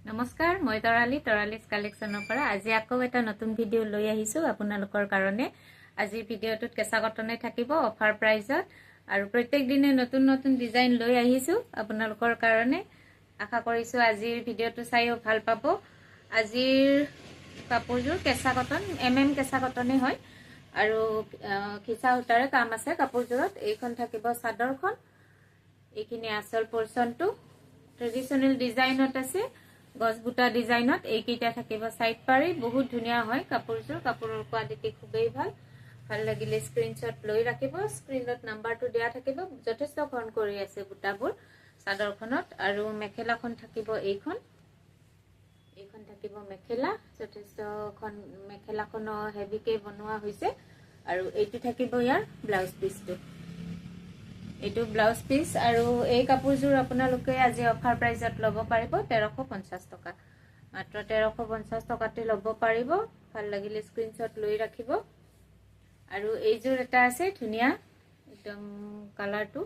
নমস্কাৰ, মই তৰালিছ কালেকশ্যনৰ পৰা আজি আকৌ এটা নতুন ভিডিঅ' লৈ আহিছোঁ আপোনালোকৰ কাৰণে। আজিৰ ভিডিঅ'টোত কেঁচা কটনে থাকিব অফাৰ প্ৰাইজত আৰু প্ৰত্যেক দিনে নতুন নতুন ডিজাইন লৈ আহিছোঁ আপোনালোকৰ কাৰণে। আশা কৰিছোঁ আজিৰ ভিডিঅ'টো চাইও ভাল পাব। আজিৰ কাপোৰযোৰ কেঁচা কটন, কেঁচা কটনে হয় আৰু খিচা সূতাৰে কাম আছে কাপোৰযোৰত। এইখন থাকিব চাদৰখন, এইখিনি আচল পৰ্চনটো ট্ৰেডিশ্যনেল ডিজাইনত আছে, গছ বুটা ডিজাইনত। এইকেইটা থাকিব সাইড পাৰি। বহুত ধুনীয়া হয় কাপোৰযোৰ, কাপোৰৰ কোৱালিটি খুবেই ভাল লাগিলে স্ক্ৰীনশ্বট লৈ ৰাখিব। স্ক্ৰীনত নাম্বাৰটো দিয়া থাকিব। যথেষ্ট ঘন কৰি আছে বুটাবোৰ চাদৰখনত। আৰু মেখেলাখন থাকিব এইখন থাকিব মেখেলা, যথেষ্টখন মেখেলাখনো হেভিকে বনোৱা হৈছে। আৰু এইটো থাকিব ইয়াৰ ব্লাউজ পিচটো, এইটো ব্লাউজ পিচ। আৰু এই কাপোৰযোৰ আপোনালোকে আজি অফাৰ প্ৰাইজত ল'ব পাৰিব 1350 টকা, মাত্ৰ 1350 টকাতে ল'ব পাৰিব। ভাল লাগিলে স্ক্ৰীনশ্বট লৈ ৰাখিব। আৰু এইযোৰ এটা আছে ধুনীয়া, একদম কালাৰটো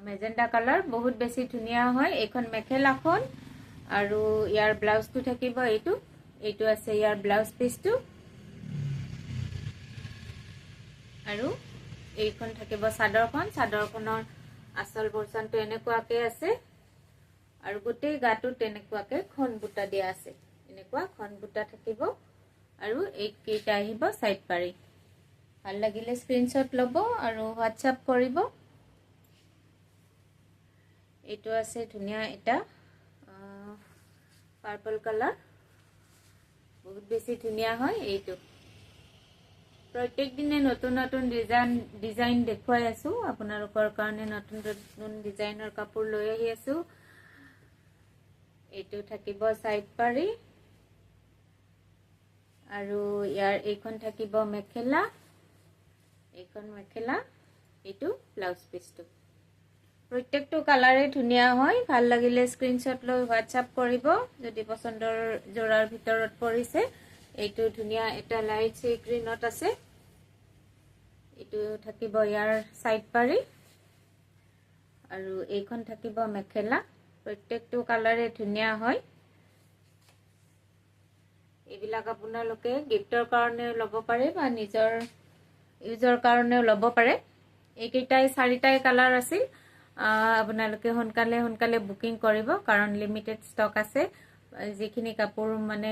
মেজেণ্ডা কালাৰ, বহুত বেছি ধুনীয়া হয়। এইখন মেখেলাখন আৰু ইয়াৰ ব্লাউজটো থাকিব এইটো আছে ইয়াৰ ব্লাউজ পিচটো। আৰু এইখন থাকিব চাদৰখন, চাদৰখনৰ আচল পৰ্চনটো এনেকুৱাকে আছে আৰু গোটেই গাটোত তেনেকুৱাকে খন বুটা দিয়া আছে, এনেকুৱা খন বুটা থাকিব। আৰু এইকেইটা আহিব সাইড পাৰি। ভাল লাগিলে স্ক্ৰীনশ্বট ল'ব আৰু হোৱাটছআপ কৰিব। এইটো আছে ধুনীয়া এটা পাৰ্পল কালাৰ, বহুত বেছি ধুনীয়া হয়। এইটো প্ৰত্যেক দিনে নতুন নতুন ডিজাইন দেখুৱাই আছো আপোনালোকৰ কাৰণে। নতুন নতুন ডিজাইনৰ কাপোৰ লৈ আহি আছো। এইটো থাকিব সাইড পাৰি আৰু ইয়াৰ এইখন থাকিব মেখেলা, এইখন মেখেলা, এইটো ব্লাউজ পিচটো। প্ৰত্যেকটো কালাৰে ধুনীয়া হয়। ভাল লাগিলে স্ক্ৰীনশ্বট লৈ হোৱাটছআপ কৰিব যদি পছন্দৰ জোৰাৰ ভিতৰত পৰিছে। এইটো ধুনীয়া এটা লাইট সি গ্ৰীনত আছে। এইটো থাকিব ইয়াৰ সাইড পাৰি আৰু এইখন থাকিব মেখেলা। প্ৰত্যেকটো কালাৰে ধুনীয়া হয়। এইবিলাক আপোনালোকে গিফ্টৰ কাৰণেও ল'ব পাৰে বা নিজৰ ইউজৰ কাৰণেও ল'ব পাৰে। এইকেইটাই 4টাই কালাৰ আছিল। আপোনালোকে সোনকালে বুকিং কৰিব কাৰণ লিমিটেড ষ্টক আছে। যিখিনি কাপোৰ মানে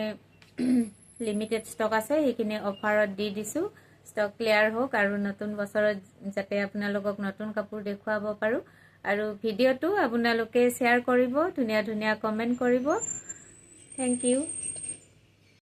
লিমিটেড ষ্টক আছে সেইখিনি অফাৰত দি দিছো। ষ্টক ক্লিয়াৰ হোক আৰু নতুন বছৰত যাতে আপোনালোকক নতুন কাপোৰ দেখুৱাব পাৰো। আৰু ভিডিঅ'টো আপোনালোকে শ্বেয়াৰ কৰিব, ধুনীয়া ধুনীয়া কমেন্ট কৰিব। Thank U.